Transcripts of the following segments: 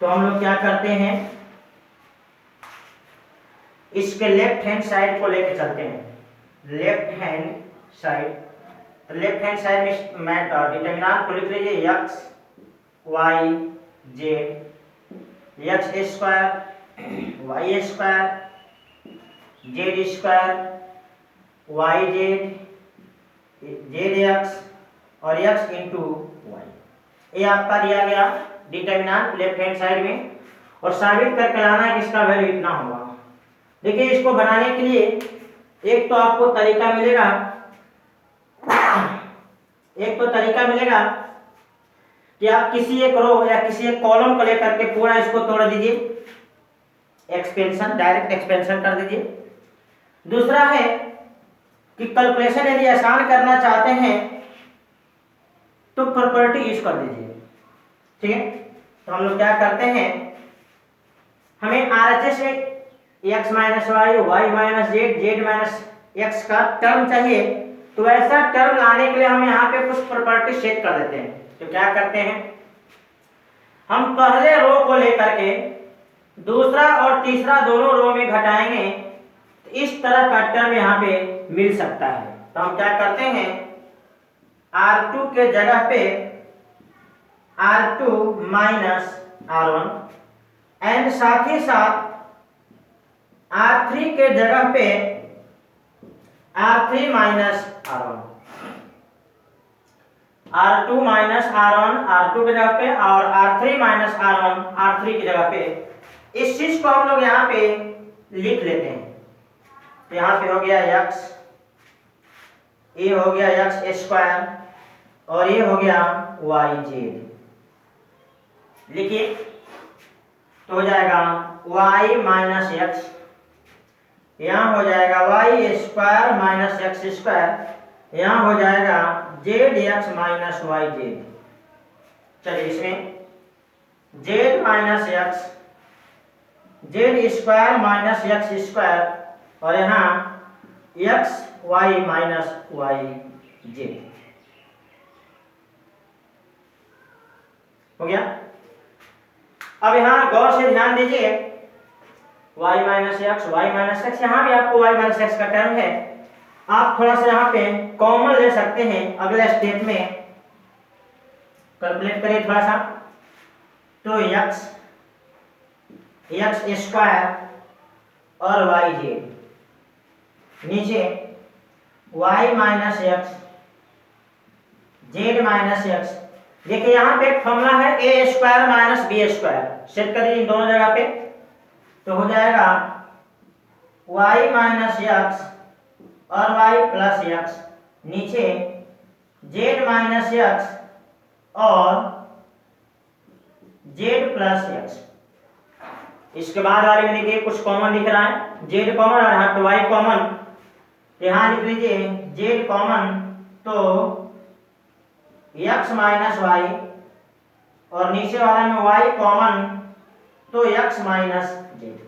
तो हम लोग क्या करते हैं, इसके लेफ्ट हैंड साइड को लेके चलते हैं। लेफ्ट हैंड साइड, तो लेफ्ट हैंड साइड में मैं डिटर्मिनेंट को लिख लीजिए x y z, x square y square z square y z z x और x इंटू वाई। ये आपका दिया गया डिटर्मिनेंट लेफ्ट हैंड साइड में, और साबित करके लाना है कि इसका वैल्यू इतना होगा। देखिए इसको बनाने के लिए एक तो आपको तरीका मिलेगा, कि आप किसी एक रो या किसी एक कॉलम को लेकर के पूरा इसको तोड़ दीजिए, एक्सपेंशन, डायरेक्ट एक्सपेंशन कर दीजिए। दूसरा है कि कैलकुलेशन यदि आसान करना चाहते हैं तो प्रॉपर्टी यूज कर दीजिए, ठीक है। तो हम लोग क्या करते हैं, हमें RHS में x minus y, y minus z, z minus x का टर्म चाहिए। तो ऐसा टर्म लाने के लिए हम यहाँ पे कुछ प्रॉपर्टी सेट कर देते हैं। तो क्या करते हैं, हम पहले रो को लेकर के दूसरा और तीसरा दोनों रो में घटाएंगे तो इस तरह का टर्म यहाँ पे मिल सकता है। तो हम क्या करते हैं, R2 के जगह पे R2 माइनस R1 एंड साथ ही साथ R3 के जगह पे R3 minus R1, R2 minus R1 R2 के जगह पे और R3 माइनस R1 R3 की जगह पे। इस चीज को हम लोग यहाँ पे लिख लेते हैं। तो यहाँ पे हो गया x, ये हो गया x स्क्वायर और ये हो गया y z। लिखिए, तो हो जाएगा y माइनस एक्स, यहाँ हो जाएगा y square minus x square, यहाँ हो जाएगा z x minus y z. चलिए इसमें z minus x, z square minus x square और यहाँ x y minus y z हो गया। अब यहाँ गौर से ध्यान दीजिए, y minus x, y minus x, यहाँ भी आपको y माइनस एक्स का टर्म है। आप थोड़ा सा यहाँ पे कॉमन ले सकते हैं, अगले स्टेप में कैलकुलेट करिए थोड़ा सा। तो एक्स स्क्वायर और वाई जेड, नीचे y minus x, z minus x. देखिए यहाँ पे एक फॉर्मूला है a square minus b square, set कर दीजिए दोनों जगह पे। तो हो जाएगा y माइनस एक्स और y प्लस एक्स, नीचे z माइनस एक्स और z प्लस एक्स। इसके बाद वाले में देखिए कुछ कॉमन दिख रहा है, z कॉमन और यहाँ पे y कॉमन। यहाँ लिख लीजिए z कॉमन, तो x माइनस वाई और नीचे वाला में y कॉमन, तो x माइनस जेड।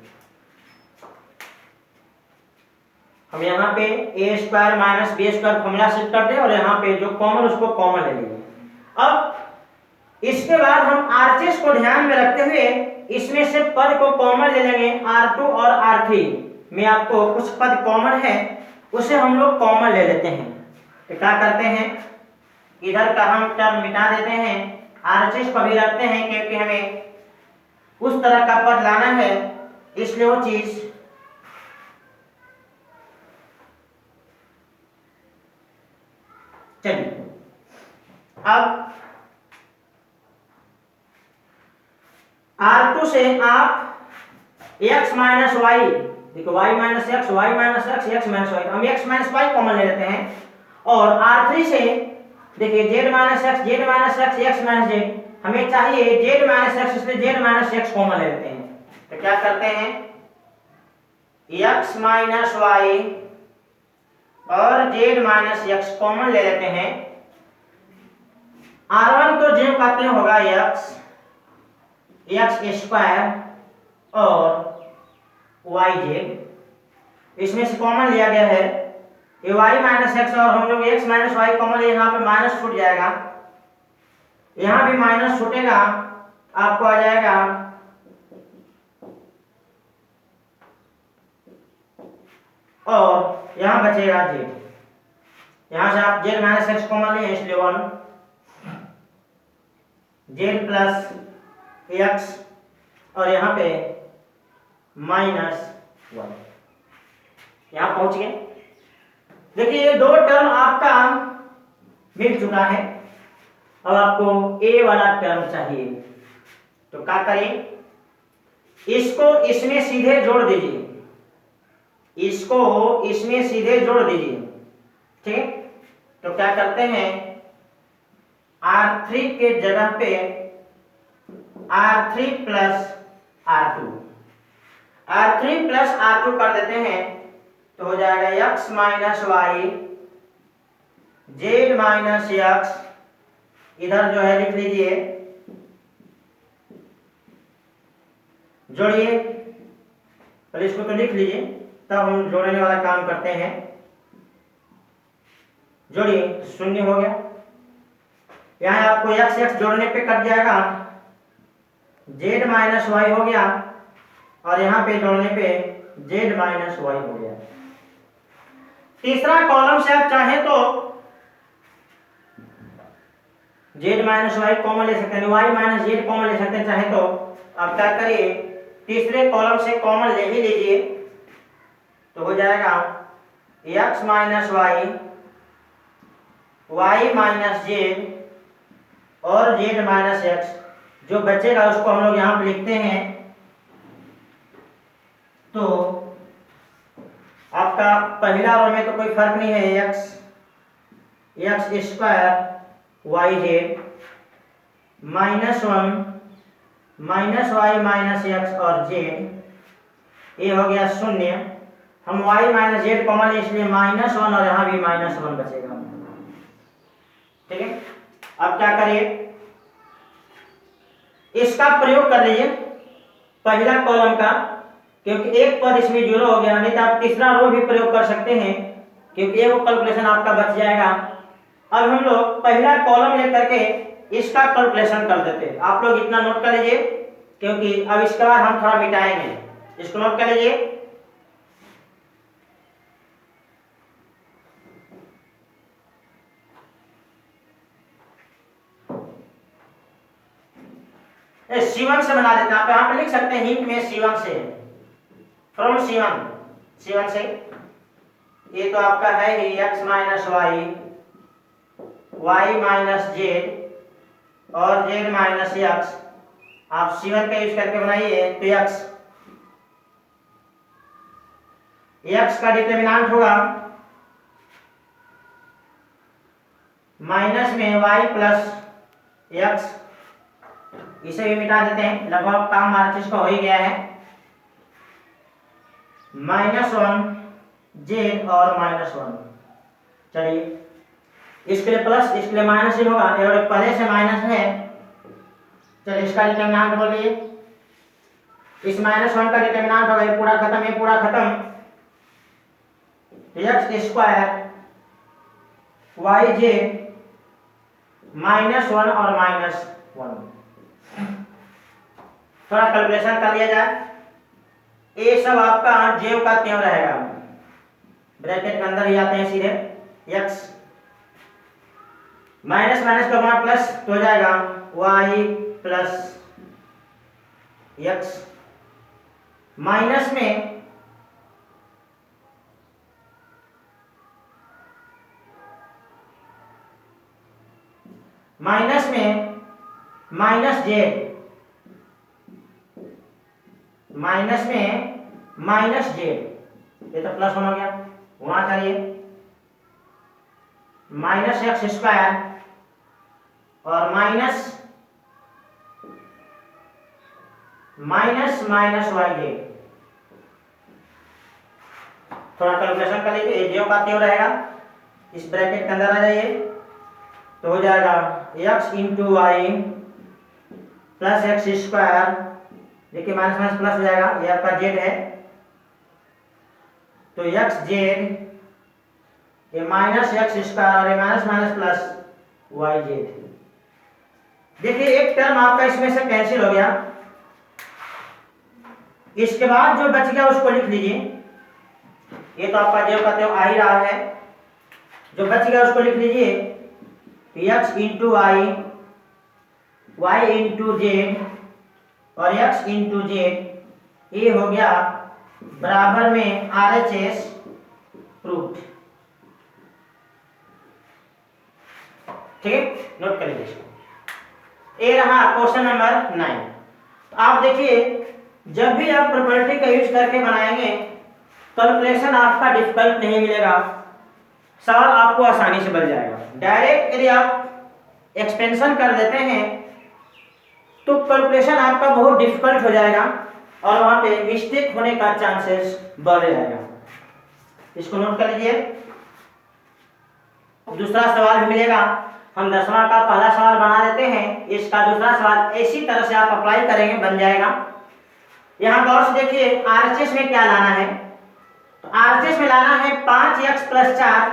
हम यहाँ पे a square minus b square formula set कर दें और यहाँ पे जो कॉमन उसको कॉमन ले लेंगे। अब इसके बाद हम RHS को ध्यान में रखते हुए इसमें से पद को कॉमन ले लेंगे। R2 और R3 में आपको कुछ पद कॉमन है, उसे हम लोग कॉमन ले लेते हैं। तो क्या करते हैं, इधर का हम टर्म मिटा देते हैं, RHS को भी रखते हैं क्योंकि हमें उस तरह का पद लाना है, इसलिए वो चीज चलिए। अब R2 से आप x माइनस वाई, देखो y minus x, y minus x, x minus y, हम x माइनस वाई कॉमन ले लेते हैं। और R3 से देखिए z minus x, z minus x, x minus z, हमें चाहिए जेड माइनस एक्स, इसलिए जेड माइनस एक्स कॉमन ले लेते हैं। तो क्या करते हैं, x माइनस वाई और जेड माइनस एक्स कॉमन ले लेते हैं। R1 तो जो कहते हैं होगा एक्स स्क्वायर और वाई जेड, इसमें से कॉमन लिया गया है ये y माइनस एक्स और हम लोग x माइनस वाई कॉमन, यहाँ पे माइनस छूट जाएगा, यहाँ भी माइनस छूटेगा, आपको आ जाएगा यहाँ बचेगा जेड, यहाँ से आप जेड माइनस एक्स कॉमन लिए इसलिए 1 जेड प्लस एक्स और यहाँ पे -1, यहाँ पहुंच गए। देखिए ये दो टर्म आपका मिल चुका है, अब आपको ए वाला टर्म चाहिए, तो क्या करें, इसको इसमें सीधे जोड़ दीजिए, इसको इसमें सीधे जोड़ दीजिए, ठीक है। तो क्या करते हैं, R3 के जगह पे R3 plus R2, R3 plus R2 कर देते हैं, तो हो जाएगा x minus y z minus x, इधर जो है लिख लीजिए, जोड़िए, पहले इसको तो लिख लीजिए तब हम जोड़ने वाला काम करते हैं। जोड़िए, 0 हो गया, यहाँ आपको x x जोड़ने पे कट जाएगा, z माइनस वाई हो गया और यहाँ पे जोड़ने पे z माइनस वाई हो गया। तीसरा कॉलम से आप चाहें तो z माइनस वाई कॉमन ले सकते हैं, y माइनस जेड कॉमन ले सकते हैं चाहे तो। आप क्या करिए, तीसरे कॉलम से कॉमन ले ही लीजिए, तो हो जाएगा x minus y, y minus z और z माइनस एक्स, जो बचेगा उसको हम लोग यहाँ पे लिखते हैं। तो आपका पहला रो में तो कोई फर्क नहीं है, x square y z -1 minus y minus x और जेड, ये हो गया 0, हम y माइनस जेड कॉमन ले इसलिए -1 और यहाँ भी -1 बचेगा, ठीक है। अब क्या करिए, इसका प्रयोग कर लीजिए पहला कॉलम का, क्योंकि एक पद इसमें 0 हो गया, नहीं तो आप तीसरा रो भी प्रयोग कर सकते हैं, क्योंकि ये वो कैलकुलेशन आपका बच जाएगा। अब हम लोग पहला कॉलम लेकर के इसका कैलकुलेशन कर देते हैं। आप लोग इतना नोट कर लीजिए, क्योंकि अब इसके बाद हम थोड़ा मिटाएंगे, इसको नोट कर लीजिए। C1 से बना देते हैं, आप यहाँ पे लिख सकते हैं हिंट में C1 से, फ्रॉम C1 से। ये तो आपका है ही x minus y, y minus z और z माइनस एक्स, आप C1 का यूज करके बनाइए। तो x का डिटर्मिनेंट होगा माइनस में y प्लस एक्स, इसे भी मिटा देते हैं, लगभग काम हमारा चीज का हो ही गया है। -1 जेड और -1, चलिए इसके लिए प्लस इसके लिए माइनस ही होगा, और पहले से माइनस है, चलिए इसका डिटर्मिनेंट बोलिए। इस -1 का डिटर्मिनेंट होगा, ये पूरा खत्म, ये पूरा खत्म, x स्क्वायर वाई जेड -1 और -1, थोड़ा कैलकुलेशन कर लिया जाए। ये सब आपका जेव का त्यों रहेगा, ब्रैकेट के अंदर ही आते हैं सीधे, x माइनस माइनस का बना प्लस तो हो जाएगा y प्लस एक्स, माइनस में माइनस जेड, माइनस में माइनस जेड, ये तो प्लस 1 हो गया, वहां करिए माइनस एक्स स्क्वायर और माइनस माइनस वाई जेड। थोड़ा कैलकुलेशन कर लीजिए, जो का क्यों रहेगा, इस ब्रैकेट के अंदर आ जाइए, तो हो जाएगा x into y plus x square, देखिए माइनस माइनस प्लस हो जाएगा, ये आपका जेड है, तो एक्स जेड, ये माइनस एक्स स्क्वायर और ये minus minus plus y z. देखिए एक टर्म आपका इसमें से कैंसिल हो गया, इसके बाद जो बच गया उसको लिख लीजिए, ये तो आपका जो कहते हो आ ही रहा है, जो बच गया उसको लिख लीजिए x into y, y into z और x इंटू जेड, ये हो गया बराबर में RHS प्रूफ। ठीक है, नोट कर लीजिए इसको। ये रहा क्वेश्चन नंबर 9। तो आप देखिए, जब भी आप प्रॉपर्टी का यूज करके बनाएंगे कैलकुलेशन आपका डिफिकल्ट नहीं मिलेगा, सवाल आपको आसानी से बन जाएगा। डायरेक्ट यदि आप एक्सपेंशन कर देते हैं तो कैलकुलेशन आपका बहुत डिफिकल्ट हो जाएगा और वहां पे मिस्टेक होने का चांसेस बढ़ जाएगा। इसको नोट कर लीजिए। दूसरा सवाल भी मिलेगा, हम 10वां का पहला सवाल बना देते हैं, इसका दूसरा सवाल इसी तरह से आप अप्लाई करेंगे, बन जाएगा। यहाँ गौर से देखिए RHS में क्या लाना है, तो RHS में लाना है 5x प्लस 4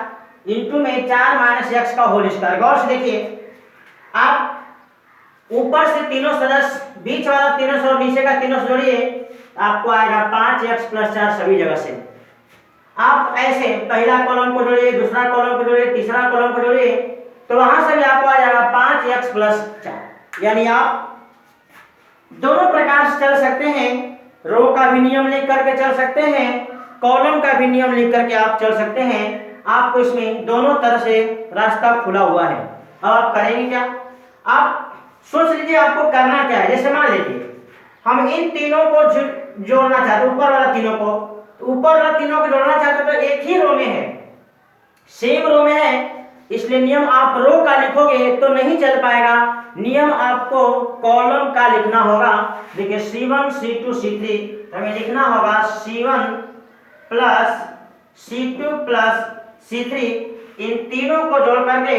इंटू में 4 माइनस एक्स का होल स्क्वायर। गौर से देखिए, आप ऊपर से तीनों सदस्य, बीच वाला तीनों से और नीचे का तीनों से जोड़िए, आपको आएगा 5x प्लस 4 सभी जगह से। आप ऐसे पहला कॉलम को जोड़िए, दूसरा कॉलम को जोड़िए, तीसरा कॉलम को जोड़िए, तो वहां से भी आपको आ जाएगा 5x प्लस 4। यानी आप दोनों प्रकार से चल सकते हैं, रो का भी नियम लिख करके चल सकते हैं, कॉलम का भी नियम लिख करके आप चल सकते हैं। आपको इसमें दोनों तरह से रास्ता खुला हुआ है। अब आप करेंगे क्या, आप सोच लीजिए आपको करना क्या है। जैसे मान लीजिए हम इन तीनों को जोड़ना चाहते, ऊपर वाला तीनों को, तो ऊपर वाला तीनों को जोड़ना चाहते तो एक ही रो में है, सेम रो में है, इसलिए नियम आप रो का लिखोगे तो नहीं चल पाएगा, नियम आपको कॉलम का लिखना होगा। देखिए C1 C2 C3, हमें लिखना होगा C1 plus C2 plus C3, इन तीनों को जोड़ करके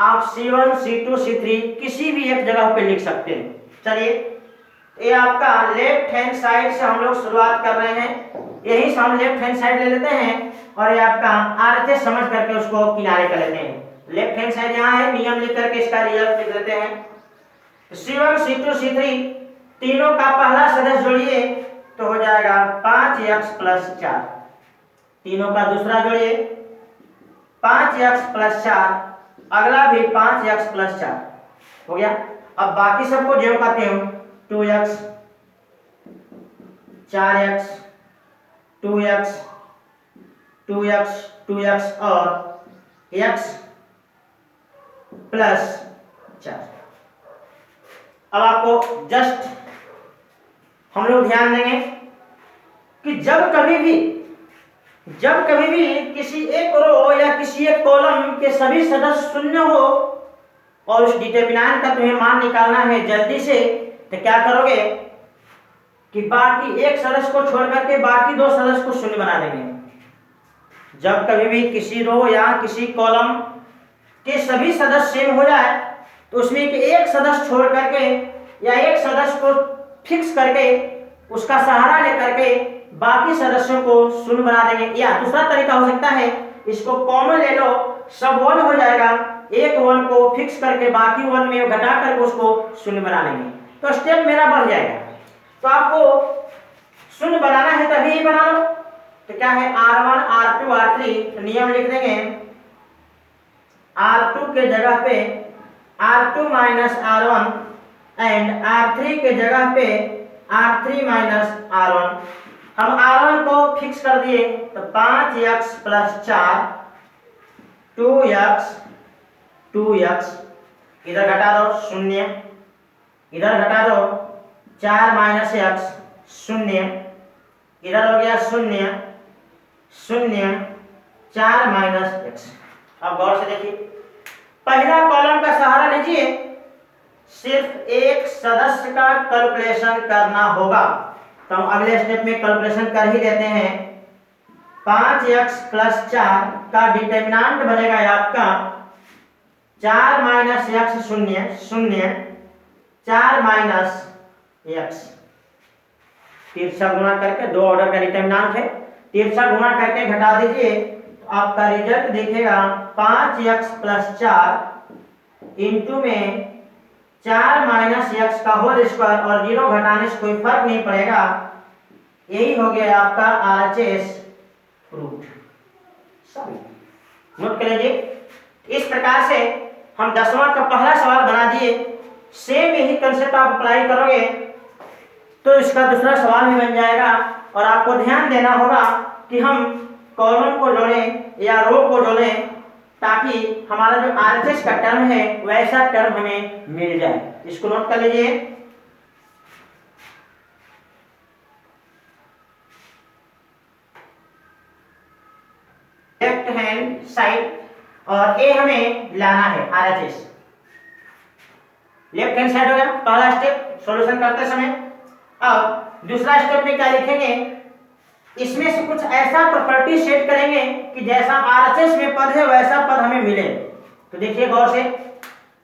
आप C1 C2 C3 किसी भी एक जगह पे लिख सकते हैं। चलिए, ये आपका लेफ्ट हैंड साइड से हम लोग शुरुआत कर रहे हैं, यही से हम लेफ्ट हैंड साइड ले लेते हैं और ये आपका RHS समझ करके उसको किनारे कर लेते हैं। लेफ्ट हैंड साइड यहाँ है, नियम लिख करके इसका रिजल्ट लिख लेते हैं। C1 C2 C3 तीनों का पहला सदस्य जोड़िए तो हो जाएगा 5x प्लस 4, तीनों का दूसरा जोड़िए 5x प्लस 4, अगला भी 5x प्लस 4 हो गया। अब बाकी सबको जो कहते हो 2x 4x 2x 2x 2x और x प्लस 4। अब आपको जस्ट हम लोग ध्यान देंगे कि जब कभी भी किसी एक रो या किसी एक कॉलम के सभी सदस्य शून्य हो और उस डिटरमिनेंट का तुम्हें मान निकालना है जल्दी से, तो क्या करोगे कि बाकी एक सदस्य को छोड़ करके बाकी दो सदस्य को शून्य बना देंगे। जब कभी भी किसी रो या किसी कॉलम के सभी सदस्य सेम हो जाए तो उसमें एक सदस्य छोड़ करके या एक सदस्य को फिक्स करके उसका सहारा लेकर के बाकी सदस्यों को शून्य बना देंगे। या दूसरा तरीका हो सकता है, इसको कॉमन ले लो, सब वन हो जाएगा, एक वन को फिक्स करके बाकी वन में घटा करके उसको शून्य बना लेंगे, तो स्टेप मेरा बढ़ जाएगा। तो आपको शून्य बनाना है तभी ही बना लो। तो क्या है, R1 R2 R3, नियम लिख देंगे R2 के जगह पे R2 minus R1 and R3 के जगह पे R3 माइनस R1। हम R1 को फिक्स कर दिए तो 5x प्लस 4 2x इधर घटा दो शून्य, इधर घटा दो 4 माइनस x शून्य, इधर हो गया शून्य 4 माइनस x। अब गौर से देखिए, पहला कॉलम का सहारा लीजिए, सिर्फ एक सदस्य का कैलकुलेशन करना होगा। तो हम अगले स्टेप में कैलकुलेशन कर ही देते हैं। 5x प्लस 4 का डिटरमिनेंट बनेगा आपका 4 माइनस x शून्य 4 माइनस x, तिरछा गुणा करके, दो ऑर्डर का डिटरमिनेंट है, तिरछा गुणा करके घटा दीजिए तो आपका रिजल्ट दिखेगा 5x प्लस 4 इंटू में 4 माइनस x का होल स्क्वायर और 0 घटाने से कोई फर्क नहीं पड़ेगा। यही हो गया आपका RHS प्रूफ। सभी। नोट कर लीजिए, इस प्रकार से हम 10वां का पहला सवाल बना दिए। सेम यही कंसेप्ट आप अप्लाई करोगे तो इसका दूसरा सवाल भी बन जाएगा। और आपको ध्यान देना होगा कि हम कॉलम को जोड़ें या रो को जोड़ें ताकि हमारा जो आरएचएस का टर्म है वैसा टर्म हमें मिल जाए। इसको नोट कर लीजिए। लेफ्ट हैंड साइड और ए हमें लाना है आरएचएस। लेफ्ट हैंड साइड हो गया पहला स्टेप सॉल्यूशन करते समय। अब दूसरा स्टेप में क्या लिखेंगे, इसमें से कुछ ऐसा प्रॉपर्टी सेट करेंगे कि जैसा आरएचएस में पद है वैसा पद हमें मिले। तो देखिए गौर से,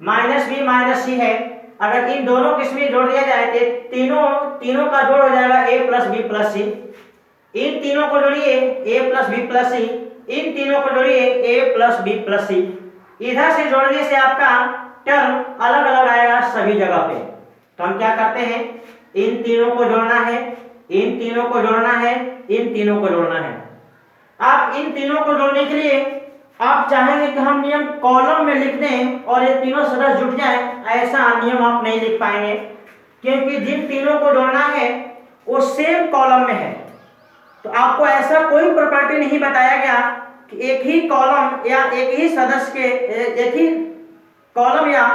माइनस बी माइनस सी है, अगर इन दोनों को इसमें जोड़ दिया जाए तो तीनों का जोड़ हो जाएगा ए प्लस बी प्लस सी। इन तीनों को जोड़िए ए प्लस बी प्लस सी, इन तीनों को जोड़िए ए प्लस बी प्लस सी। इधर से जोड़ने से आपका टर्म अलग अलग आएगा सभी जगह पे। तो हम क्या करते हैं, इन तीनों को जोड़ना है, इन तीनों को जोड़ना है, इन तीनों को जोड़ना है। आप इन तीनों को जोड़ने के लिए आप चाहेंगे कि हम नियम कॉलम में लिख दें और ये तीनों सदस्य जुट जाएं, ऐसा नियम आप नहीं लिख पाएंगे क्योंकि जिन तीनों को जोड़ना है वो सेम कॉलम में है। तो आपको ऐसा कोई प्रॉपर्टी नहीं बताया गया कि एक ही कॉलम या एक ही सदस्य के एक ही कॉलम या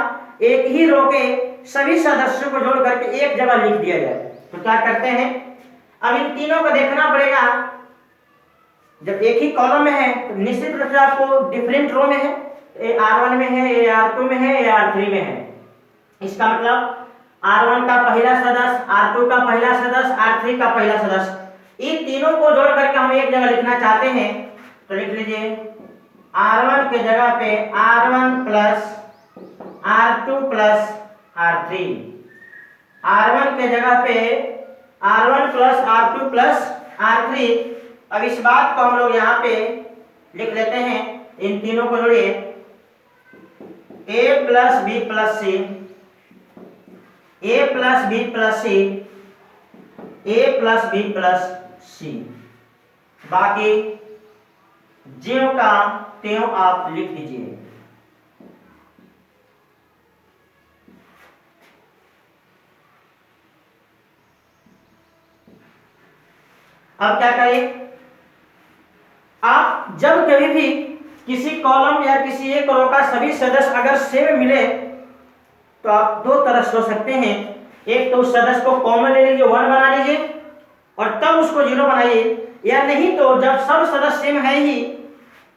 एक ही रो के सभी सदस्यों को जोड़ करके एक जगह लिख दिया जाए। तो क्या करते हैं, अब इन तीनों को देखना पड़ेगा। जब एक ही कॉलम में है तो निश्चित रूप से आपको डिफरेंट रो में है, ए R1 में है, ए R2 में है, ए R3 में है। इसका मतलब R1 का पहला सदस्य, R2 का पहला सदस्य, R3 का पहला सदस्य, इन तीनों को जोड़ करके हम एक जगह लिखना चाहते हैं। तो लिख लीजिए R1 के जगह पे R1 plus R2 plus R3, R1 के जगह पे R1 plus R2 plus R3। अब इस बात को हम लोग यहाँ पे लिख लेते हैं, इन तीनों को जोड़िए a plus b plus c, a plus b plus c, a plus b plus c. बाकी ज्यों का त्यों आप लिख दीजिए। अब क्या करें, आप जब कभी भी किसी कॉलम या किसी एक रो का सभी सदस्य अगर सेम मिले तो आप दो तरह सोच सकते हैं। एक तो उस सदस्य को कॉमन ले लीजिए, 1 बना लीजिए और तब उसको 0 बनाइए, या नहीं तो जब सब सदस्य सेम है ही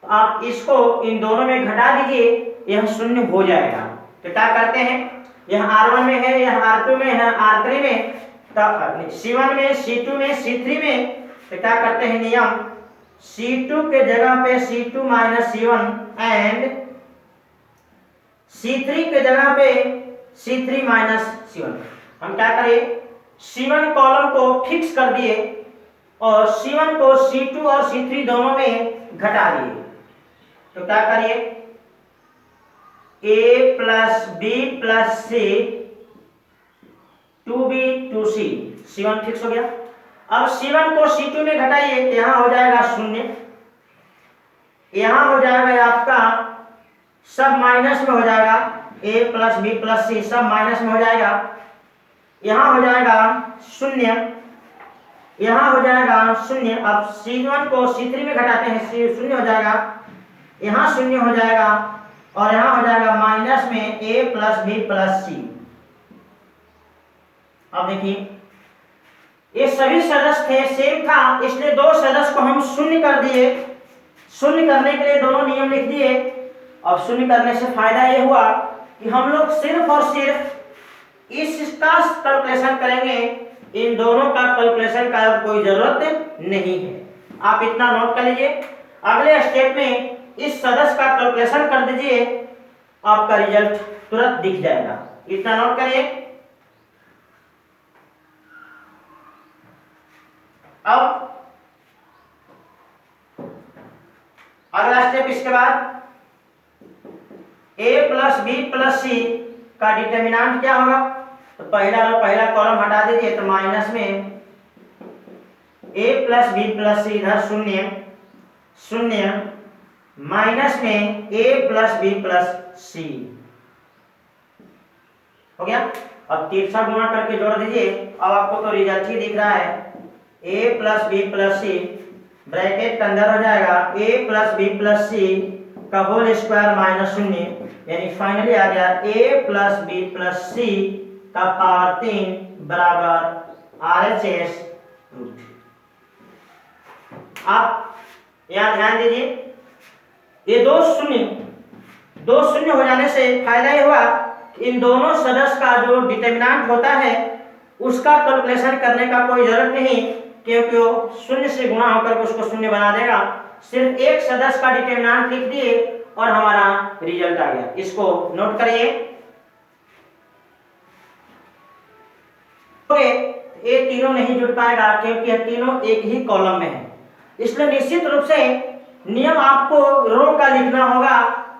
तो आप इसको इन दोनों में घटा दीजिए, यह 0 हो जाएगा। तो क्या करते हैं, यह R1 में है, यह R2 में है, R3 में, तब C1 में, C2 में, C3 में। तो क्या करते हैं नियम, C2 के जगह पे C2 minus C1 and C3 के जगह पे C3 माइनस C1। हम क्या करें, C1 कॉलम को फिक्स कर दिए और C1 को C2 और C3 दोनों में घटा दिए। तो क्या करिए, A plus b plus c 2B 2C, C1 fix हो गया। अब C1 को C2 में घटाइए, यहां हो जाएगा 0, यहां हो जाएगा आपका सब माइनस में हो जाएगा, A प्लस बी प्लस सी सब माइनस में हो जाएगा, यहां हो जाएगा 0, यहां हो जाएगा 0। अब C1 को C3 में घटाते हैं, 0 हो जाएगा, यहां 0 हो जाएगा और यहां हो जाएगा माइनस में A प्लस बी प्लस सी। अब देखिए ये सभी सदस्य थे, सेम था, इसलिए दो सदस्य को हम 0 कर दिए। 0 करने के लिए दोनों नियम लिख दिए। अब 0 करने से फायदा ये हुआ कि हम लोग सिर्फ और सिर्फ इसका कैलकुलेशन करेंगे, इन दोनों का कैलकुलेशन का कोई जरूरत नहीं है। आप इतना नोट कर लीजिए। अगले स्टेप में इस सदस्य का कैलकुलेशन कर दीजिए, आपका रिजल्ट तुरंत दिख जाएगा। इतना नोट करिए। अब अगला स्टेप, इसके बाद a plus b plus c का डिटर्मिनेंट क्या होगा, तो पहला कॉलम हटा दीजिए, तो माइनस में a प्लस बी प्लस सी, इधर 0 0 माइनस में a प्लस बी प्लस सी हो गया। अब तिरछा गुणा करके जोड़ दीजिए। अब आपको तो रिजल्ट ही दिख रहा है, a plus b plus c bracket के अंदर हो जाएगा a plus b plus c का होल स्क्वायर माइनस 0, यानी फाइनली आ गया a plus b plus c का पावर 3 बराबर RHS रूट। आप यहां ध्यान दीजिए, ये दो शून्य हो जाने से फायदा ये हुआ कि इन दोनों सदस्य का जो डिटरमिनेंट होता है उसका कैलकुलेशन करने का कोई जरूरत नहीं, क्योंकि वो शून्य से गुणा होकर उसको शून्य बना देगा। सिर्फ एक सदस्य का डिटरमिनेंट लिख दिए और हमारा रिजल्ट आ गया। इसको नोट करिए। ये तीनों नहीं जुड़ पाएगा क्योंकि ये तीनों एक ही कॉलम में है, इसलिए निश्चित रूप से नियम आपको रो का लिखना होगा।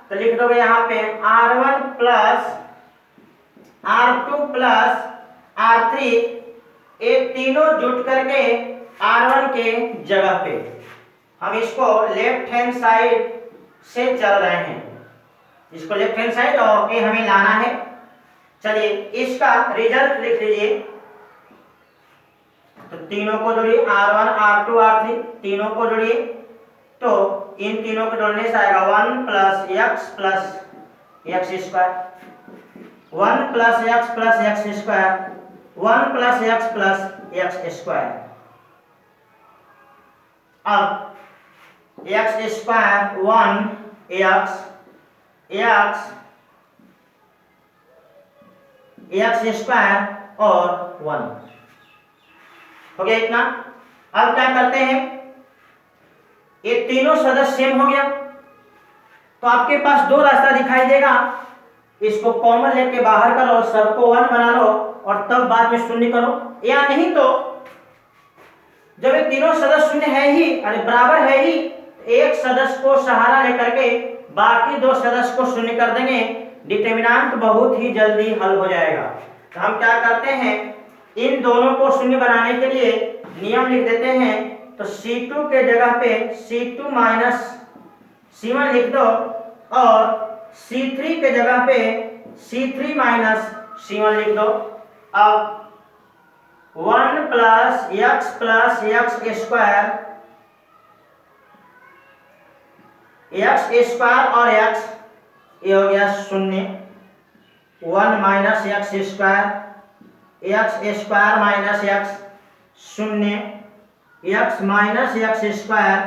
तो लिख दोगे यहाँ पे R1 plus R2 plus R3, ये तीनों जुट करके R1 के जगह पे हम इसको लेफ्ट हैंड साइड से चल रहे हैं, इसको लेफ्ट हैंड साइड और ये हमें लाना है। चलिए इसका रिजल्ट लिख लीजिए। तो तीनों को जोड़िए, R1 R2 R3 तीनों को जोड़िए, तो इन तीनों को जोड़ने से आएगा 1 plus x square, 1 plus x square, 1 plus x square. अब एक्स स्क्वायर 1 एक्स स्क्वायर और 1 हो गया इतना। अब क्या करते हैं, ये तीनों सदस्य सेम हो गया तो आपके पास दो रास्ता दिखाई देगा, इसको कॉमन लेके बाहर करो, सबको 1 बना लो और तब बाद में शून्य करो, या नहीं तो जब ये तीनों सदस्य शून्य है ही, अरे बराबर है ही, एक सदस्य को सहारा लेकर के बाकी दो सदस्य को शून्य कर देंगे, डिटरमिनेंट बहुत ही जल्दी हल हो जाएगा। तो हम क्या करते हैं, इन दोनों को शून्य बनाने के लिए नियम लिख देते हैं। तो C2 के जगह पे C2 माइनस C1 लिख दो और C3 के जगह पे C3 माइनस C1 लिख दो। अब 1 plus x square, x square और एक्स, ये हो गया 0, 1 minus x square minus x 0, x minus x square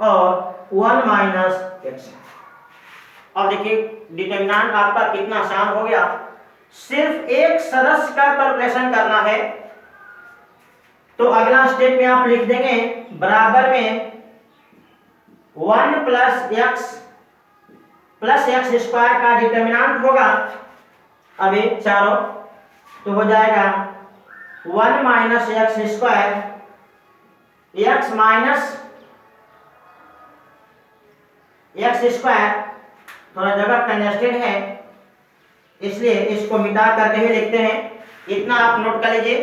और 1 माइनस एक्स। अब देखिए डिटरमिनेंट आपका कितना आसान हो गया, सिर्फ एक सदस्य का कैलकुलेशन करना है। तो अगला स्टेप में आप लिख देंगे बराबर में 1 प्लस एक्स स्क्वायर का डिटरमिनेंट होगा, अभी चारों, तो हो जाएगा 1 minus x square, x minus x square, थोड़ा जगह कंजेस्टेड है इसलिए इसको मिटा करके ही लिखते हैं। इतना आप नोट कर लीजिए,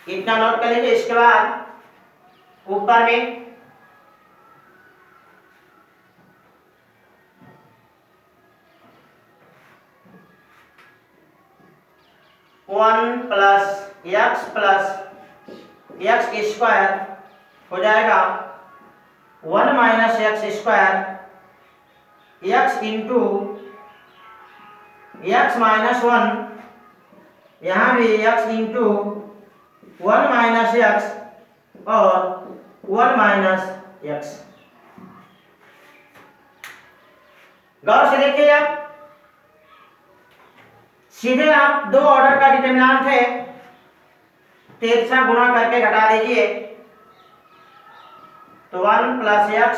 इतना नोट कर लीजिए। इसके बाद ऊपर में वन प्लस एक्स स्क्वायर हो जाएगा 1 minus x square, x into x minus 1, यहाँ भी एक्स इंटू 1 माइनस एक्स और 1 माइनस एक्स। गौर से देखिए, आप सीधे आप दो ऑर्डर का डिटरमिनेंट है, तिरछा गुणा करके घटा दीजिए। तो 1 प्लस एक्स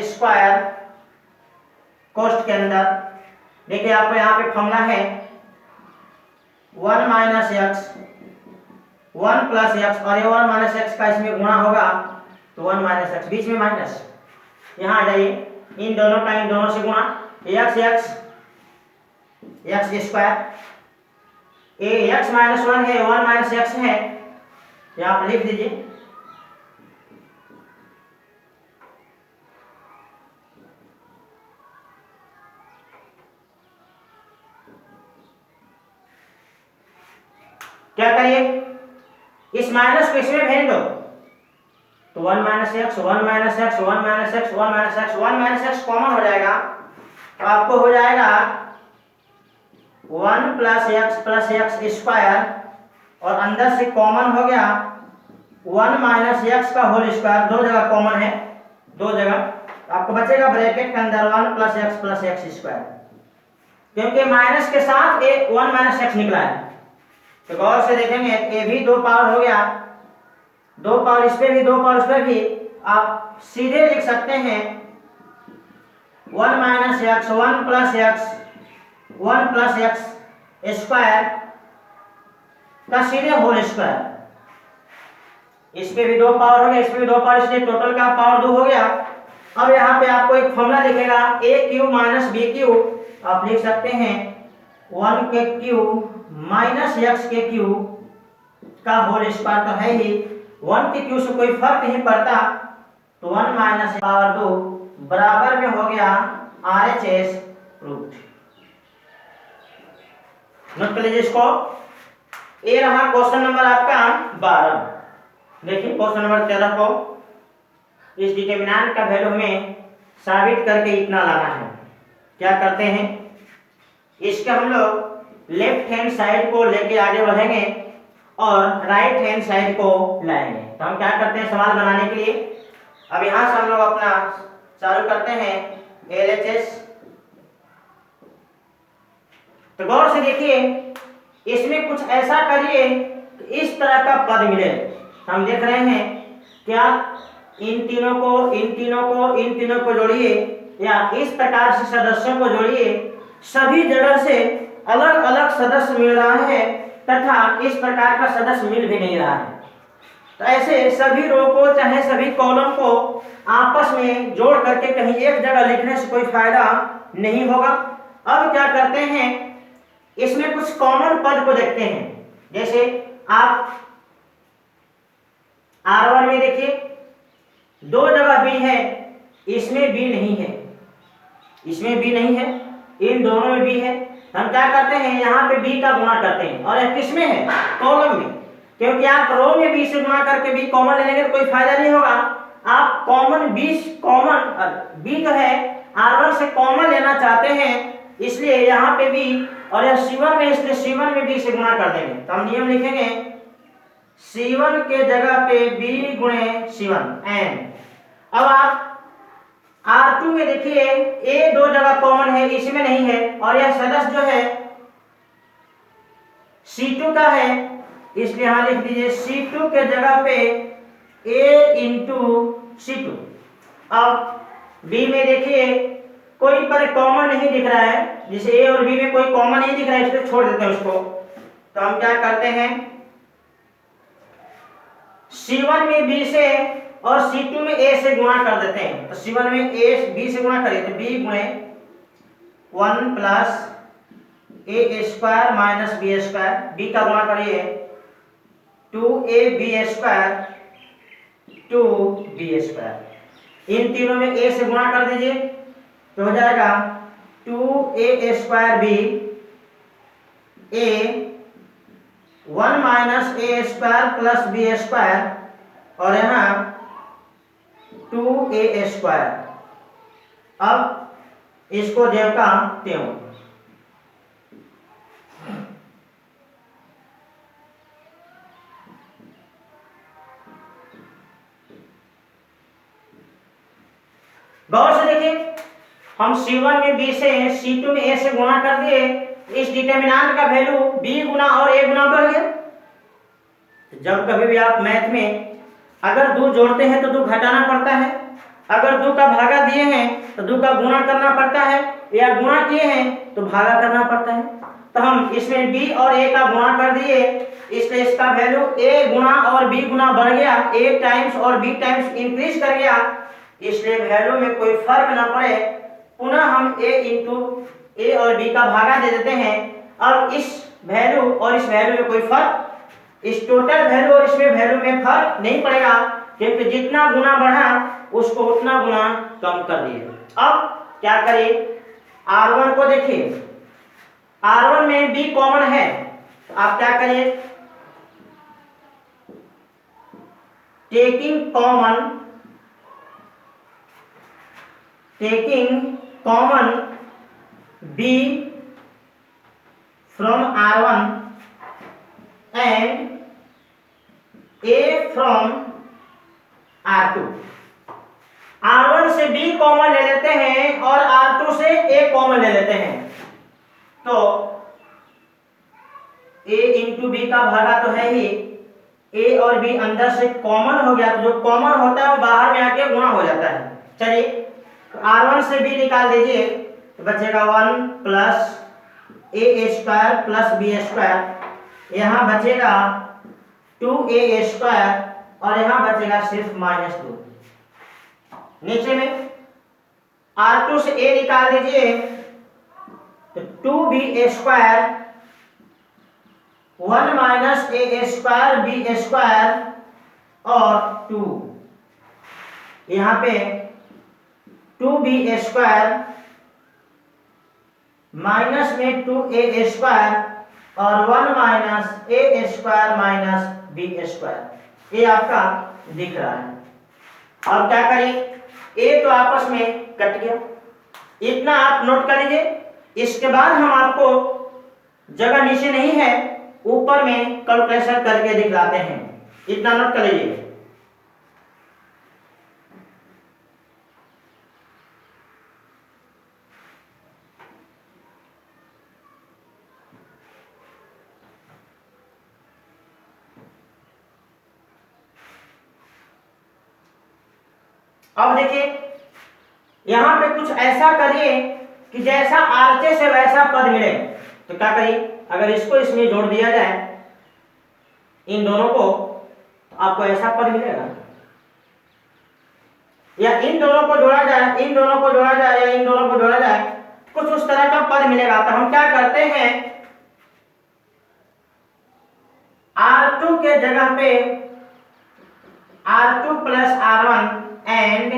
स्क्वायर कोष्ठ के अंदर देखिए आपको यहाँ पे फॉर्मूला है 1 माइनस एक्स, 1 प्लस एक्स, और ये 1 माइनस एक्स का इसमें गुणा होगा तो 1 माइनस एक्स, बीच में माइनस, यहाँ आ जाइए, इन दोनों का इन दोनों से गुणा, एक्स स्क्वायर, ये एक्स माइनस 1 है, 1 माइनस एक्स है, यहाँ पर लिख दीजिए। क्या करिए, इस माइनस को इसमें भेज दो तो 1 minus x 1 minus x 1 minus x 1 minus x 1 minus x common हो जाएगा, तो आपको हो जाएगा 1 प्लस एक्स स्क्वायर, और अंदर से कॉमन हो गया 1 माइनस एक्स का होल स्क्वायर, दो जगह कॉमन है, दो जगह आपको बचेगा ब्रैकेट के अंदर 1 प्लस एक्स स्क्वायर, क्योंकि माइनस के साथ 1 माइनस एक्स निकला है। तो गौर से देखेंगे ये भी दो पावर हो गया, दो पावर इस पे भी दो पावर इस पे भी, आप सीधे लिख सकते हैं 1 minus x 1 plus x square का सीधे होल स्क्वायर, इस पे भी दो पावर हो गया, इस पे भी दो पावर, इसलिए टोटल का पावर 2 हो गया। अब यहाँ पे आपको एक फॉर्मूला दिखेगा ए क्यू माइनस बी क्यू, आप लिख सकते हैं 1 के क्यू माइनस एक्स के क्यू का होल स्क्वायर, तो है ही 1 के क्यू से कोई फर्क नहीं पड़ता, तो 1 माइनस पावर 2 बराबर में हो गया RHS रूट। नोट कर लीजिए इसको। ये रहा क्वेश्चन नंबर आपका 12। देखिए क्वेश्चन नंबर 13 को, इस डिटरमिनेंट का वैल्यू हमें साबित करके इतना लाना है। क्या करते हैं, इसके हम लोग लेफ्ट हैंड साइड को लेके आगे बढ़ेंगे और राइट हैंड साइड को लाएंगे। तो हम क्या करते हैं सवाल बनाने के लिए, अब यहां से हम लोग अपना चालू करते हैं LHS। तो गौर से देखिए, इसमें कुछ ऐसा करिए इस तरह का पद मिले। हम देख रहे हैं क्या, इन तीनों को जोड़िए, या इस प्रकार से सदस्यों को जोड़िए, सभी जगह से अलग अलग सदस्य मिल रहा है तथा इस प्रकार का सदस्य मिल भी नहीं रहा है। तो ऐसे सभी रो को चाहे सभी कॉलम को आपस में जोड़ करके कहीं एक जगह लिखने से कोई फायदा नहीं होगा। अब क्या करते हैं, इसमें कुछ कॉमन पद को देखते हैं। जैसे आप R1 में देखिए दो जगह B है, इसमें B नहीं है, इसमें B नहीं है, इन दोनों में B है। हम क्या करते हैं, यहाँ पे B का गुणा करते हैं, और यह किस में है, कॉलम में, क्योंकि आप रो में B से गुणा करके B कॉमन ले लेंगे तो कोई फायदा नहीं होगा। आप कॉमन B जो है R1 से कॉमन लेना चाहते हैं, इसलिए यहाँ पे B, और यह C1 में, इसलिए C1 में B से गुणा कर देंगे। तो हम नियम लिखेंगे C1 के जगह पे B गुणे C1 n। अब आप R2 में देखिए A दो जगह कॉमन है, इसमें नहीं है, और यह सदस्य जो है C2 का है, इसलिए यहां लिख दीजिए C2 के जगह पे A इंटू C2। अब B में देखिए कोई पर कॉमन नहीं दिख रहा है, जैसे A और B में कोई कॉमन नहीं दिख रहा है, इसलिए छोड़ देते हैं उसको। तो हम क्या करते हैं, C1 में B से और C2 में A से गुणा कर देते हैं। तो C1 में B से गुणा करिए तो B गुणे 1 plus A square minus B square, B का गुणा करिए 2AB स्क्वायर 2B स्क्वायर। इन तीनों में A से गुणा कर दीजिए तो हो जाएगा 2A square B A 1 minus A square plus B square, और यहाँ 2A स्क्वायर। अब इसको ज्यों का त्यों। गौर से देखिए, हम C1 में B से C2 में A से गुणा कर दिए, इस डिटरमिनेंट का वैल्यू B गुना और A गुना बढ़ गया। जब कभी भी आप मैथ में अगर 2 जोड़ते हैं तो 2 घटाना पड़ता है, अगर 2 का भागा दिए हैं तो 2 का गुणा करना पड़ता है, या गुणा किए हैं तो भागा करना पड़ता है। तो हम इसमें B और A का गुणा कर दिए, इसलिए इसका वैल्यू A गुना और B गुना बढ़ गया, A टाइम्स और B टाइम्स इंक्रीज कर गया, इसलिए वैल्यू में कोई फर्क ना पड़े, पुनः हम A इंटू A और B का भागा दे देते हैं। अब इस वैल्यू और इस वैल्यू में कोई फर्क, इस टोटल वैल्यू और इसमें वैल्यू में फर्क नहीं पड़ेगा, क्योंकि जितना गुना बढ़ा उसको उतना गुना कम कर दिए। अब क्या करिए, R1 को देखिए, R1 में B कॉमन है, तो आप क्या करिए taking common b from R1 and a from R2। R1 से b कॉमन ले लेते हैं और R2 से a कॉमन ले लेते हैं, तो a इंटू बी का भागा तो है ही, a और b अंदर से कॉमन हो गया, तो जो कॉमन होता है वो बाहर में आके गुणा हो जाता है। चलिए R1 से b निकाल दीजिए तो बचेगा 1 plus a square plus b square, यहाँ बचेगा 2a स्क्वायर और यहाँ बचेगा सिर्फ -2। नीचे में R2 से a निकाल दीजिए तो 2b स्क्वायर 1 माइनस ए स्क्वायर बी स्क्वायर और 2, यहाँ पे 2b स्क्वायर माइनस में 2a स्क्वायर और 1 माइनस ए स्क्वायर माइनस बी स्क्वायर, ये आपका दिख रहा है। अब क्या करिए, ए तो आपस में कट गया, इतना आप नोट कर लीजिए। इसके बाद हम आपको जगह नीचे नहीं है, ऊपर में कैलकुलेशन करके दिखलाते हैं, इतना नोट कर लीजिए। अब देखिए यहां पे कुछ ऐसा करिए कि जैसा आरचे से वैसा पद मिले। तो क्या करिए, अगर इसको इसमें जोड़ दिया जाए इन दोनों को, तो आपको ऐसा पद मिलेगा, या इन दोनों को जोड़ा जाए, इन दोनों को जोड़ा जाए या इन दोनों को जोड़ा जाए, कुछ उस तरह का पद मिलेगा। तो हम क्या करते हैं, R2 के जगह पे R2 plus R1 and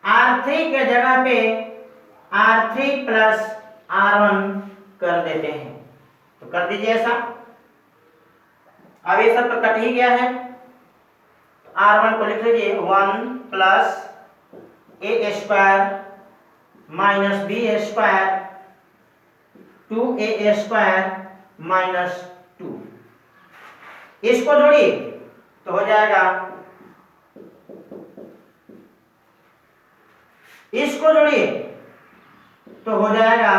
R3 के जगह पे R3 प्लस R1 कर देते हैं। तो कर दीजिए ऐसा। अब ये सब तो कट ही गया है, R1 को लिख लीजिए 1 plus a square minus b square 2a square minus 2, इसको जोड़िए तो हो जाएगा, इसको जोड़िए तो हो जाएगा,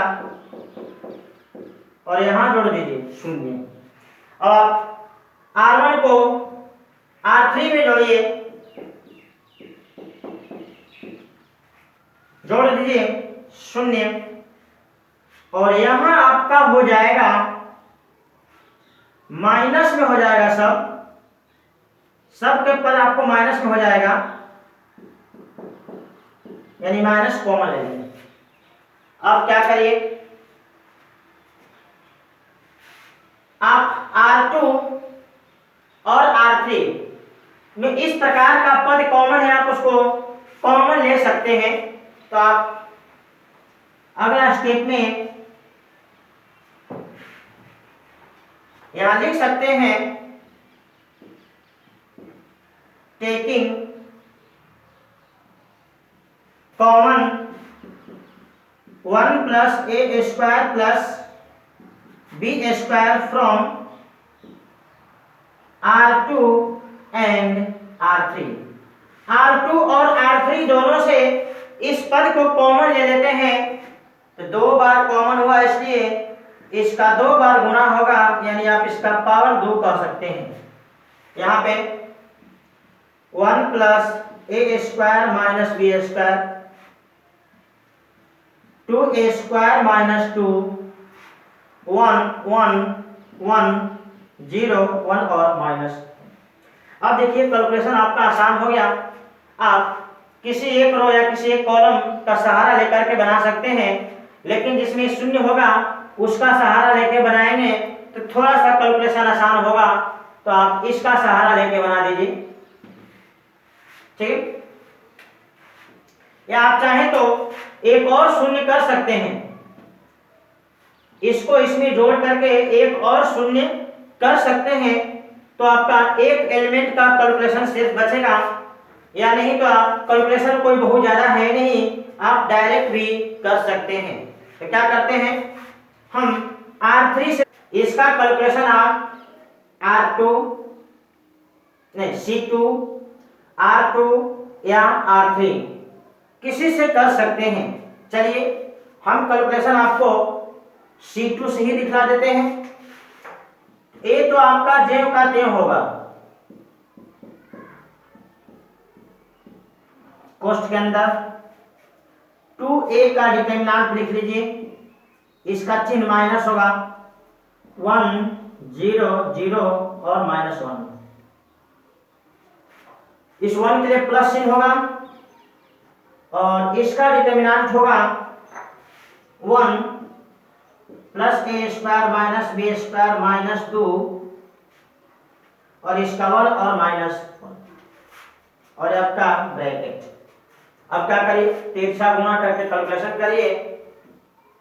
और यहां जोड़ दीजिए 0। और R1 को R3 में जोड़िए, जोड़ दीजिए 0, और यहां आपका हो जाएगा माइनस में हो जाएगा, सब के पद आपको माइनस में हो जाएगा, यानी माइनस कॉमन ले लीजिए। अब क्या करिए, आप R2 और R3 में इस प्रकार का पद कॉमन है, आप उसको कॉमन ले सकते हैं। तो आप अगला स्टेप में यहां लिख सकते हैं, taking common 1 plus a square plus b square from R2 and R3। R2 और R3 दोनों से इस पद को कॉमन ले लेते हैं, तो 2 बार कॉमन हुआ, इसलिए इसका 2 बार गुना होगा, यानी आप इसका पावर 2 कह सकते हैं। यहाँ पे 1 plus a square minus b square 2a square minus 2 1 1 1 0 1 और माइनस। अब देखिए कैलकुलेशन आपका आसान हो गया। आप किसी एक रो या किसी एक कॉलम का सहारा लेकर के बना सकते हैं, लेकिन जिसमें शून्य होगा उसका सहारा लेके बनाएंगे तो थोड़ा सा कैलकुलेशन आसान होगा। तो आप इसका सहारा लेके बना दीजिए, ठीक। या आप चाहें तो एक और शून्य कर सकते हैं, इसको इसमें जोड़ करके एक और शून्य कर सकते हैं। तो तो आपका एक एलिमेंट का कैलकुलेशन शेष बचेगा, या नहीं तो आप कैलकुलेशन कोई बहुत ज्यादा है नहीं, आप डायरेक्ट भी कर सकते हैं। तो क्या करते हैं हम R3 से इसका कैलकुलेशन आप R2 नहीं C2 R2 या R3 किसी से कर सकते हैं। चलिए हम कैलकुलेशन आपको C2 से ही दिखला देते हैं। ए तो आपका जेव का तेव होगा, कोष्ठ के अंदर 2a का डिटरमिनेंट लिख लीजिए, इसका चिन्ह माइनस होगा, 1 0 0 और -1, इस 1 के लिए प्लस चिन्ह होगा और इसका डिटरमिनेंट होगा 1 plus a square minus b square minus 2 और इसका 1 और -1 और आपका ब्रैकेट। अब क्या करिए, तिरछा गुणा करके कैलकुलेशन करिए,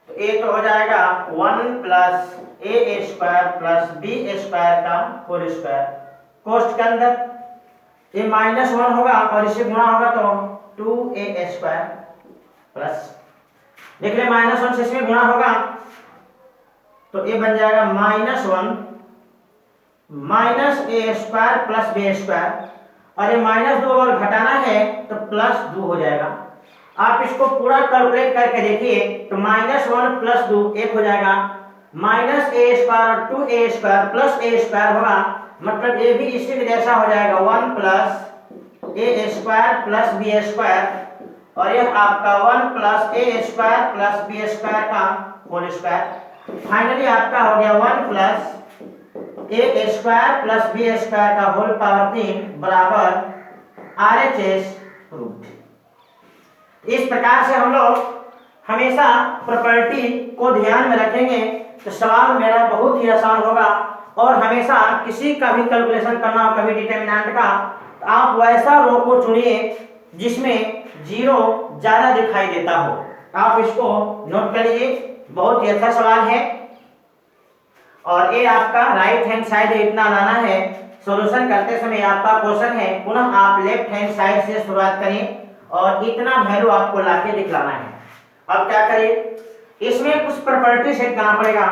तो a तो हो जाएगा 1 plus a square plus b square का होल स्क्वायर, कोष्ठ के अंदर ये -1 होगा और इससे गुणा होगा तो 2a स्क्वायर प्लस, देख ले -1 से इसमें गुणा होगा तो ये बन जाएगा -1 minus a square plus b square, और ये -2 और घटाना है तो +2 हो जाएगा। आप इसको पूरा कैलकुलेट करके देखिए तो -1 + 2 1 हो जाएगा, -a square 2a square plus a square होगा, मतलब ये भी इसी के जैसा हो जाएगा 1 plus a square plus b square, और यह आपका 1 plus a square plus b square का होल स्क्वायर। फाइनली आपका हो गया 1 plus a square plus b square का होल पावर 3 बराबर RHS रूट। इस प्रकार से हम लोग हमेशा प्रॉपर्टी को ध्यान में रखेंगे तो सवाल मेरा बहुत ही आसान होगा, और हमेशा किसी का भी कैलकुलेशन करना हो कभी डिटरमिनेंट का, तो आप वैसा रो को चुनिए जिसमें जीरो ज्यादा दिखाई देता हो। आप इसको नोट कर लीजिए, बहुत ही अच्छा सवाल है, और ये आपका राइट हैंड साइड इतना लाना है। सॉल्यूशन करते समय आपका क्वेश्चन है पुनः आप लेफ्ट हैंड साइड से शुरुआत करें और इतना वैल्यू आपको लाके दिखलाना है। अब क्या करिए, इसमें कुछ प्रॉपर्टी सेट करना पड़ेगा,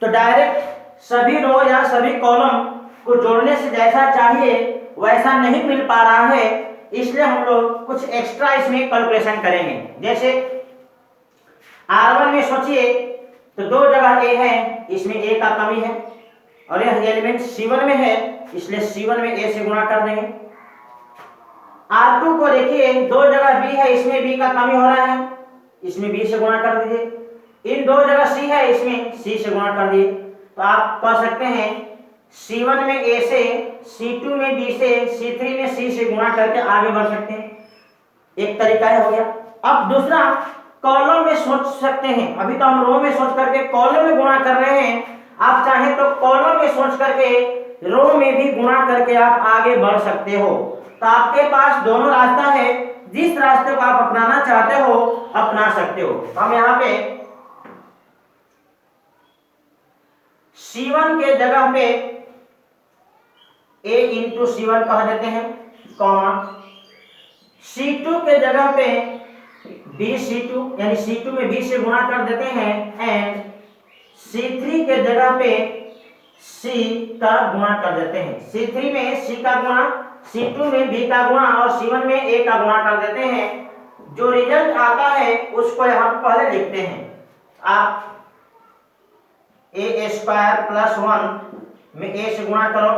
तो डायरेक्ट सभी रो या सभी कॉलम को जोड़ने से जैसा चाहिए वैसा नहीं मिल पा रहा है, इसलिए हम लोग कुछ एक्स्ट्रा इसमें कैलकुलेशन करेंगे। जैसे R1 में सोचिए तो दो जगह a है, इसमें a का कमी है, और यह एलिमेंट C1 में है इसलिए C1 में a से गुणा कर देंगे। R2 को देखिए दो जगह b है, इसमें b का कमी हो रहा है, इसमें b से गुणा कर दीजिए। इन दो जगह c है, इसमें c से गुणा कर दिए, तो आप कह सकते हैं C1 में a से, C2 में b से, C3 में c से गुणा करके आगे बढ़ सकते हैं। एक तरीका हो गया। अब दूसरा कॉलम में सोच सकते हैं, अभी तो हम रो में सोच करके कॉलम में गुणा कर रहे हैं, आप चाहें तो कॉलम में सोच करके रो में भी गुणा करके आप आगे बढ़ सकते हो। तो आपके पास दोनों रास्ता है, जिस रास्ते को आप अपनाना चाहते हो अपना सकते हो। हम यहाँ पे C1 के जगह पे a इंटू C1 कह देते हैं, कॉमा C2 के जगह पे bC2 यानी C2 में b से गुणा कर देते हैं, एंड C3 के जगह पे c का गुणा कर देते हैं। C3 में c का गुणा, C2 में b का गुणा और C1 में a का गुणा कर देते हैं। जो रिजल्ट आता है उसको हम पहले लिखते हैं। आप a स्क्वायर प्लस 1 में a से गुणा करो,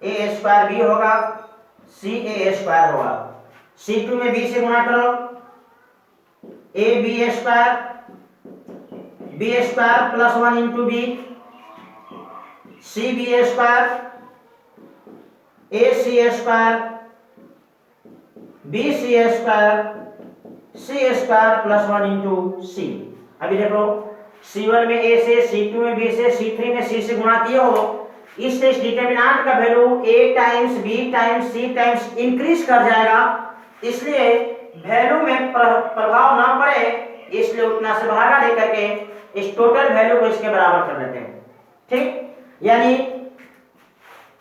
a स्क्वायर b होगा, c a स्क्वायर होगा। C2 में b से गुणा करो, a b square, b square plus 1 into b, c b square, a c square, b c square, c square plus 1 into c। अभी देखो C1 में a से, C2 में b से, C3 में c से गुणा किए हो, इससे इस डिटरमिनेंट का value a times b times c times increase कर जाएगा, इसलिए वैल्यू में प्रभाव ना पड़े, इसलिए उतना से भागा दे करके इस टोटल वैल्यू को इसके बराबर कर लेते हैं। ठीक, यानी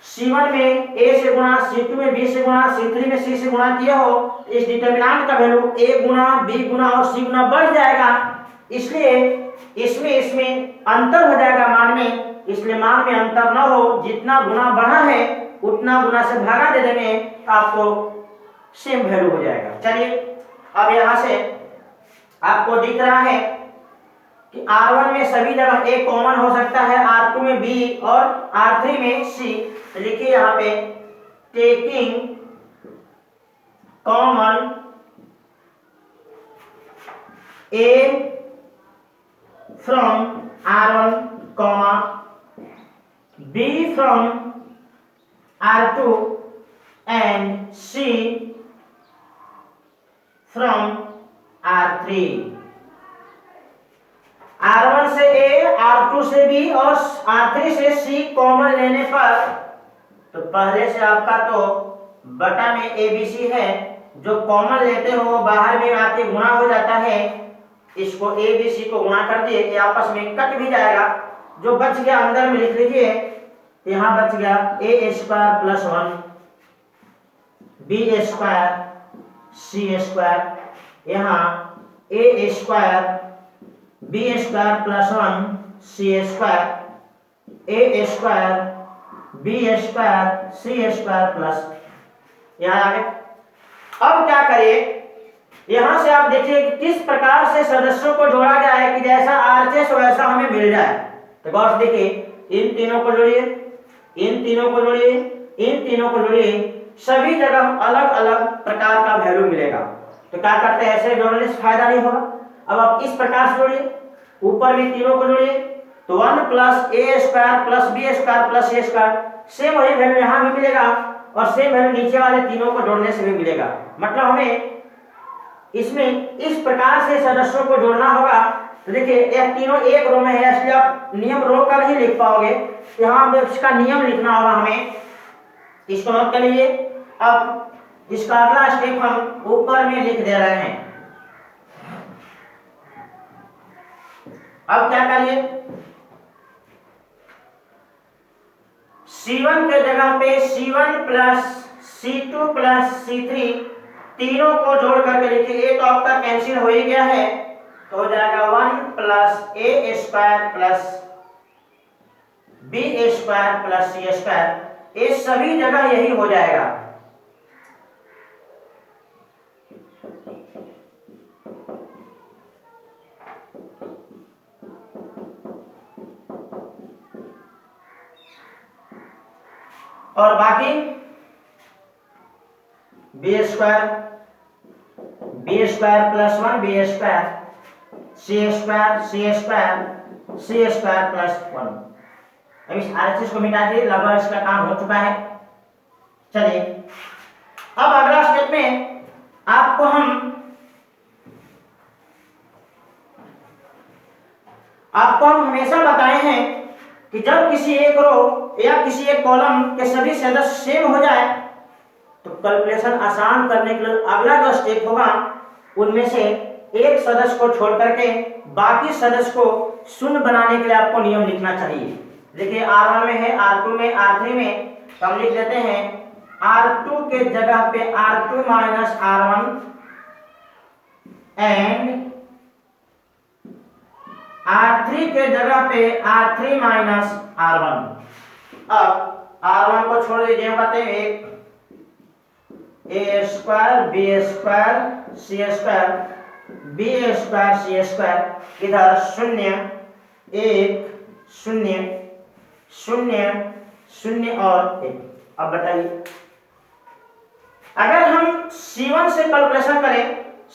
C1 में A से गुणा, C2 में B से गुणा, C3 में C से गुणा किए हो, इस डिटर्मिनेंट का वैल्यू A गुणा B गुणा और C गुणा बढ़ जाएगा, इसलिए इसमें अंतर हो जाएगा मान में, इसलिए मान में अंतर न हो, जितना गुना बढ़ा है उतना गुना से भागा दे देंगे, आपको सेम वैल्यू हो जाएगा। चलिए अब यहां से आपको दिख रहा है कि R1 में सभी जगह A कॉमन हो सकता है, R2 में B और R3 में C। तो लिखिए यहाँ पे taking common A from R1, B from R2 and C from R3। R1 से A, R2 से B और R3 से C कॉमन लेने पर, तो पहले से आपका तो बटा में ABC है, जो कॉमन लेते हो बाहर में आके गुणा हो जाता है, इसको ABC को गुणा कर दिए, ये आपस में कट भी जाएगा, जो बच गया अंदर में लिख लीजिए, यहाँ बच गया A square plus 1 B square C square, यहाँ A square B square plus 1 C square, A square B square C square plus, यहाँ आ गए। अब क्या करिए, यहां से आप देखिए कि किस प्रकार से सदस्यों को जोड़ा गया है कि जैसा आरएचएस वैसा हमें मिल जाए। तो गौर से देखिए, इन तीनों को जोड़िए, इन तीनों को जोड़िए, इन तीनों को जोड़िए, सभी जगह अलग अलग प्रकार का वैल्यू मिलेगा। तो क्या करते हैं, ऐसे जोड़ने से फायदा नहीं होगा। अब आप इस प्रकार से जोड़िए, ऊपर में तीनों को जोड़िए, तो 1 plus A square plus B square plus A square, same वही वैल्यू यहाँ भी मिलेगा और सेम वैल्यू नीचे वाले तीनों को जोड़ने से भी मिलेगा। मतलब हमें इसमें इस प्रकार से सदस्यों को जोड़ना होगा। तो देखिए ये तीनों एक रो में है, इसलिए आप नियम रो कर ही लिख पाओगे, यहाँ पे इसका नियम लिखना होगा हमें, इसको नोट कर लीजिए। अब इसका अगला स्टेप हम ऊपर में लिख दे रहे हैं। अब क्या करिए, C1 के जगह पे C1 plus C2 plus C3 तीनों को जोड़ करके लिखिए। ए तो आपका कैंसिल हो ही गया है, तो हो जाएगा 1 plus A square plus B square plus C square, ये सभी जगह यही हो जाएगा। और बाकी B square plus 1 B square C square plus 1। अब इस आरएचएस को मिटा दिए, लगभग इसका काम हो चुका है। चलिए अब अगला स्टेप में आपको हम हमेशा बताए हैं कि जब किसी एक रो या किसी एक कॉलम के सभी सदस्य सेम हो जाए तो कैलकुलेशन आसान करने के लिए अगला जो स्टेप होगा उनमें से एक सदस्य को छोड़ करके बाकी सदस्य को शून्य बनाने के लिए आपको नियम लिखना चाहिए। देखिए R1 में है, R2 में, R3 में, तो हम लिख देते हैं R2 के जगह पे R2 minus R1 and R3 के जगह पे R3 माइनस R1। अब R1 को छोड़ दीजिए, बताते हैं एक A square B square C square B square C square, इधर 0 1 0 0 0 और 1। अब बताइए अगर हम C1 से कैलकुलेशन करें,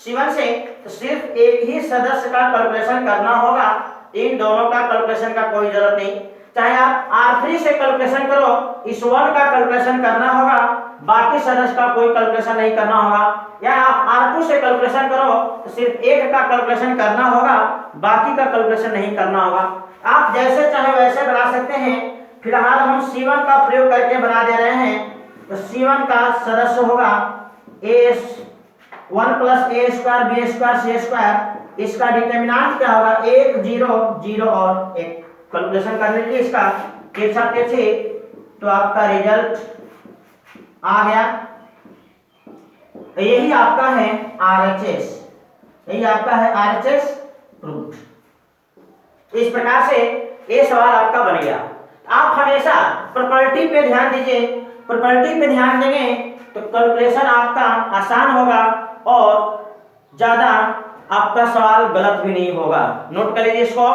C1 से तो सिर्फ एक ही सदस्य का कैलकुलेशन करना होगा, इन दोनों का कैलकुलेशन का कोई जरूरत नहीं। चाहे आप R3 से कैलकुलेशन करो, इस 1 का कैलकुलेशन करना होगा, बाकी सदस्य का कोई कैलकुलेशन नहीं करना होगा। या आप R2 से कैलकुलेशन करो तो सिर्फ एक का कैलकुलेशन करना होगा, बाकी का कैलकुलेशन नहीं करना होगा। आप जैसे चाहे वैसे बना सकते हैं। फिलहाल हम C1 का प्रयोग करके बना दे रहे हैं। तो C1 का सदस्य होगा A1 plus A square B square C square, इसका डिटर्मिनेंट क्या होगा 1 0 0 और 1। कैलकुलेशन करने के लिए इसका तिरछा तिरछी तो आपका रिजल्ट आ गया। यही आपका है RHS, यही आपका है RHS प्रूफ। इस प्रकार से ये सवाल आपका बन गया। आप हमेशा प्रॉपर्टी पे ध्यान दीजिए, प्रॉपर्टी पे ध्यान देंगे तो कैलकुलेशन आपका आसान होगा और ज्यादा आपका सवाल गलत भी नहीं होगा। नोट कर लीजिए इसको।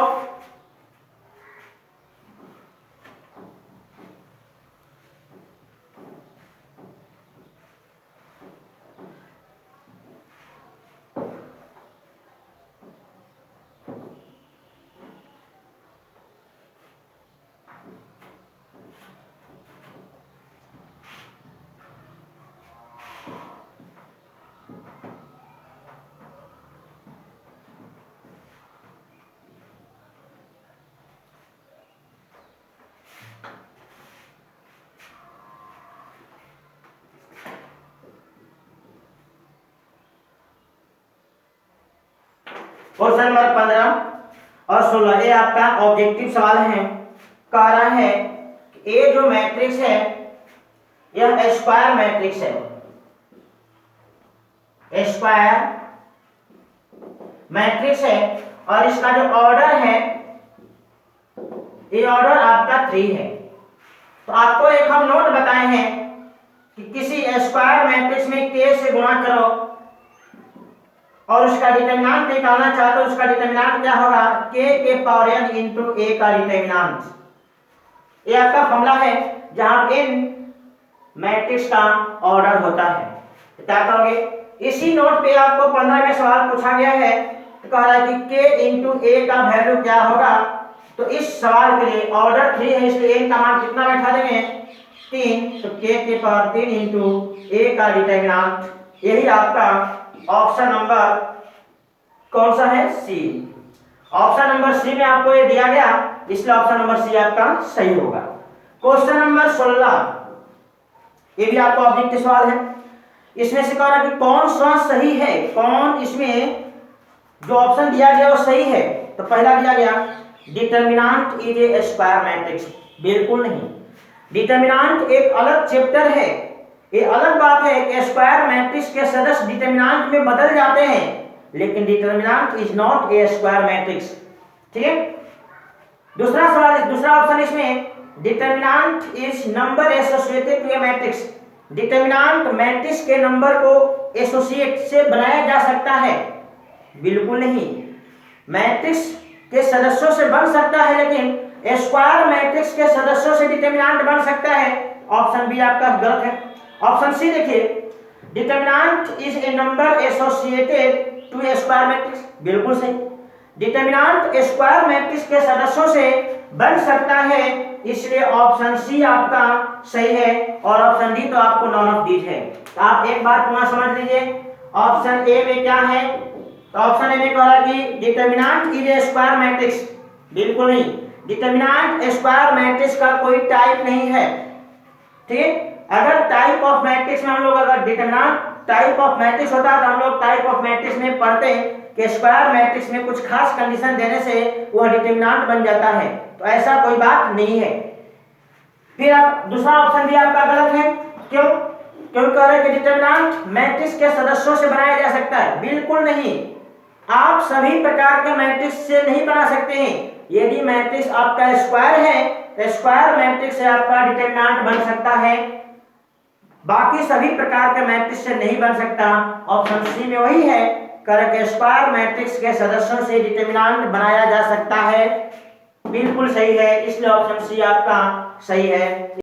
क्वेश्चन नंबर 15 और 16 ये आपका ऑब्जेक्टिव सवाल है। कह रहा है कि ये जो मैट्रिक्स है यह स्क्वायर मैट्रिक्स है, स्क्वायर मैट्रिक्स है और इसका जो ऑर्डर है ये ऑर्डर आपका 3 है। तो आपको एक हम नोट बताए हैं कि किसी स्क्वायर मैट्रिक्स में k से गुणा करो और उसका डिटरमिनेंट निकालना चाहते हो, उसका डिटरमिनेंट क्या होगा, k के पावर n इंटू a का डिटरमिनेंट। ये आपका फॉर्मूला है जहां n मैट्रिक्स का ऑर्डर होता है। तो क्या करोगे, इसी नोट पे आपको 15 में सवाल पूछा गया है। तो कह रहा है कि k इंटू a का वैल्यू क्या होगा। तो इस सवाल के लिए ऑर्डर 3 है इसलिए n का मान कितना बैठा देंगे, 3। तो k के पावर 3 इंटू a का डिटरमिनेंट, यही आपका ऑप्शन नंबर कौन सा है, सी। ऑप्शन नंबर सी में आपको ये दिया गया इसलिए ऑप्शन नंबर सी आपका सही होगा। क्वेश्चन नंबर 16 ये भी आपको ऑब्जेक्टिव सवाल है। इसमें से कह रहा है कि कौन सा सही है, कौन इसमें जो ऑप्शन दिया गया वो सही है। तो पहला दिया गया determinant is A square matrix, बिल्कुल नहीं। डिटरमिनेंट एक अलग चैप्टर है, ये अलग बात है कि स्क्वायर मैट्रिक्स के सदस्य डिटरमिनेंट में बदल जाते हैं, लेकिन determinant is not a square matrix. ठीक है। दूसरा सवाल, दूसरा ऑप्शन इसमें determinant is number associated to a matrix, determinant matrix के नंबर को एसोसिएट से बनाया जा सकता है, बिल्कुल नहीं। मैट्रिक्स के सदस्यों से बन सकता है लेकिन स्क्वायर मैट्रिक्स के सदस्यों से डिटरमिनेंट बन सकता है। ऑप्शन बी आपका गलत है। ऑप्शन सी देखिए, determinant is a number associated to a square matrix, बिल्कुल सही। डिटरमिनेंट स्क्वायर मैट्रिक्स के सदस्यों से बन सकता है, इसलिए ऑप्शन सी आपका सही है और ऑप्शन डी तो आपको नॉन ऑफ दीज है। तो आप एक बार पुनः समझ लीजिए ऑप्शन ए में क्या है। तो ऑप्शन ए में कह रहा है कि determinant is A square matrix, बिल्कुल नहीं। डिटरमिनेंट स्क्वायर मैट्रिक्स का कोई टाइप नहीं है। ठीक, अगर टाइप ऑफ मैट्रिक्स में हम लोग अगर डिटरमिनेंट टाइप ऑफ मैट्रिक्स होता है तो हम लोग टाइप ऑफ मैट्रिक्स में पढ़ते हैं कि स्क्वायर मैट्रिक्स में कुछ खास कंडीशन देने से वह डिटरमिनेंट बन जाता है, तो ऐसा कोई बात नहीं है। फिर आप दूसरा ऑप्शन भी आपका गलत है। क्यों? क्यों कह रहे हैं कि डिटरमिनेंट मैट्रिक्स के सदस्यों से बनाया जा सकता है, बिल्कुल नहीं। आप सभी प्रकार के मैट्रिक्स से नहीं बना सकते हैं। यदि मैट्रिक्स आपका स्क्वायर है तो स्क्वायर मैट्रिक्स से आपका डिटरमिनेंट बन सकता है, बाकी सभी प्रकार के मैट्रिक्स से नहीं बन सकता। ऑप्शन सी में वही है, करके स्क्वायर मैट्रिक्स के सदस्यों से डिटरमिनेंट बनाया जा सकता है, बिल्कुल सही है। इसलिए ऑप्शन सी आपका सही है।